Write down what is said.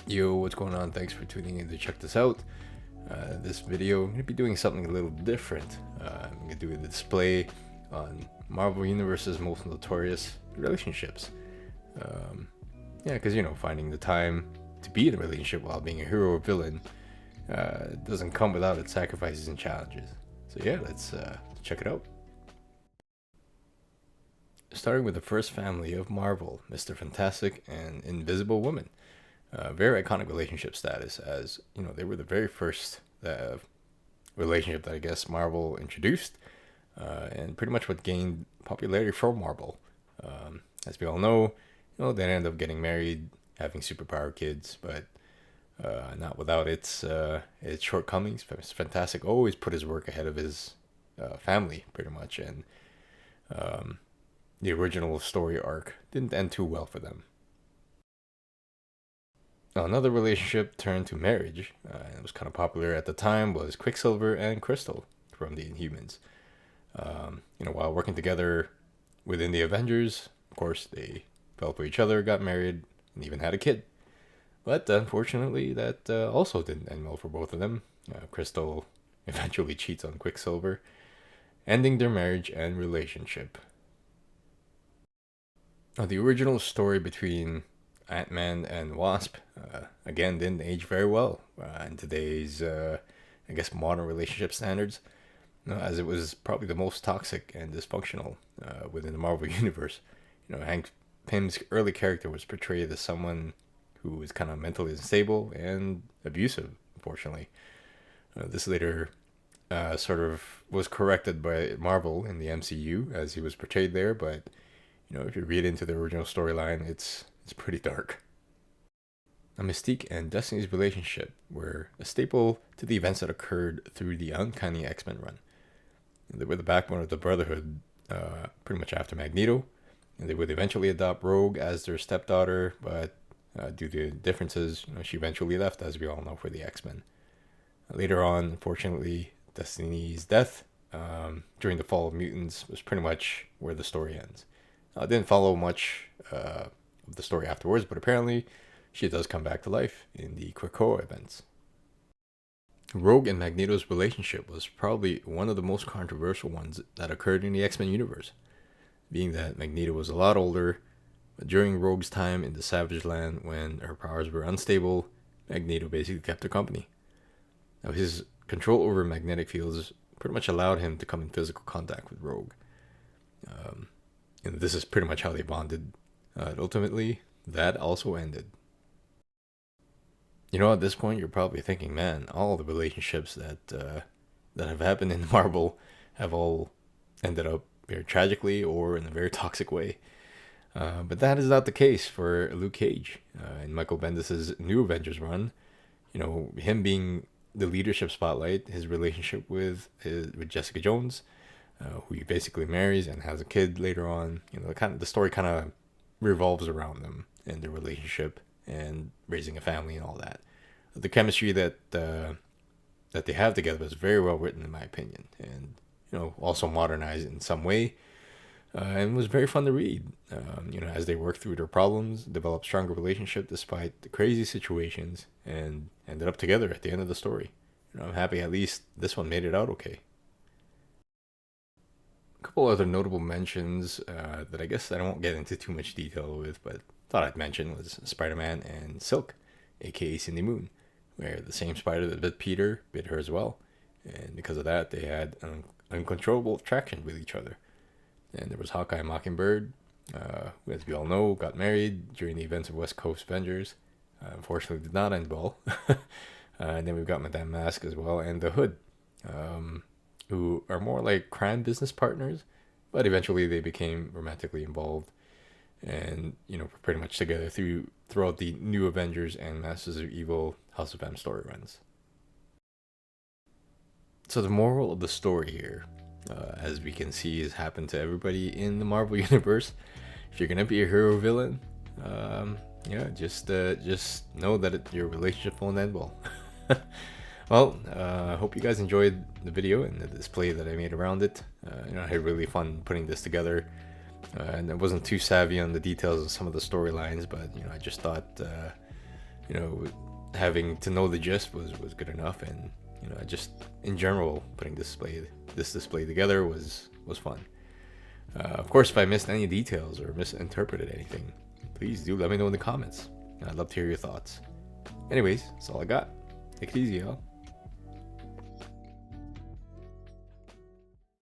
Yo, what's going on? Thanks for tuning in to check this out. This video, I'm going to be doing something a little different. I'm going to do a display on Marvel Universe's most notorious relationships. Yeah, because, finding the time to be in a relationship while being a hero or villain doesn't come without its sacrifices and challenges. So yeah, let's check it out. Starting with the first family of Marvel, Mr. Fantastic and Invisible Woman. Very iconic relationship status, as they were the very first relationship that I guess Marvel introduced, and pretty much what gained popularity from Marvel. As we all know, they ended up getting married, having superpower kids, but not without its shortcomings. Fantastic always put his work ahead of his family, pretty much, and the original story arc didn't end too well for them. Another relationship turned to marriage, and it was kind of popular at the time, was Quicksilver and Crystal from the Inhumans. While working together within the Avengers, of course, they fell for each other, got married, and even had a kid. But unfortunately, that also didn't end well for both of them. Crystal eventually cheats on Quicksilver, ending their marriage and relationship. The original story between Ant-Man and Wasp, again, didn't age very well in today's, I guess, modern relationship standards, as it was probably the most toxic and dysfunctional within the Marvel Universe. Hank Pym's early character was portrayed as someone who was kind of mentally unstable and abusive, unfortunately. This later sort of was corrected by Marvel in the MCU as he was portrayed there, but, if you read into the original storyline, it's pretty dark. Mystique and Destiny's relationship were a staple to the events that occurred through the Uncanny X-Men run. They were the backbone of the Brotherhood pretty much after Magneto, and they would eventually adopt Rogue as their stepdaughter, but due to differences, she eventually left, as we all know, for the X-Men. Later on, unfortunately, Destiny's death during the Fall of Mutants was pretty much where the story ends. I didn't follow much of the story afterwards, but apparently she does come back to life in the Krakoa events. Rogue and Magneto's relationship was probably one of the most controversial ones that occurred in the X-Men universe, being that Magneto was a lot older, but during Rogue's time in the Savage Land when her powers were unstable, Magneto basically kept her company. Now, his control over magnetic fields pretty much allowed him to come in physical contact with Rogue. And this is pretty much how they bonded. Ultimately, that also ended. At this point, you're probably thinking, man, all the relationships that have happened in Marvel have all ended up very tragically or in a very toxic way. But that is not the case for Luke Cage. In Michael Bendis' New Avengers run, him being the leadership spotlight, his relationship with Jessica Jones, who he basically marries and has a kid later on. The story kind of revolves around them and their relationship and raising a family and all that. The chemistry that they have together is very well written, in my opinion, and also modernized in some way, and was very fun to read. As they work through their problems, develop stronger relationship despite the crazy situations, and ended up together at the end of the story. I'm happy at least this one made it out okay. A couple other notable mentions that I guess I won't get into too much detail with, but thought I'd mention was Spider-Man and Silk, aka Cindy Moon, where the same spider that bit Peter bit her as well, and because of that they had an uncontrollable attraction with each other. And there was Hawkeye and Mockingbird, who, as we all know, got married during the events of West Coast Avengers. Unfortunately, did not end well. And then we've got Madame Mask as well, and the Hood, who are more like crime business partners, but eventually they became romantically involved. and we're pretty much together throughout the New Avengers and Masters of Evil House of M story runs. So the moral of the story here, as we can see, has happened to everybody in the Marvel universe. If you're gonna be a hero villain, just know that your relationship won't end well. Well, I hope you guys enjoyed the video and the display that I made around it. I had really fun putting this together, and I wasn't too savvy on the details of some of the storylines, but I just thought, having to know the gist was good enough, and just in general putting this display together was fun. Of course, if I missed any details or misinterpreted anything, please do let me know in the comments. I'd love to hear your thoughts. Anyways, that's all I got. Take it easy, y'all.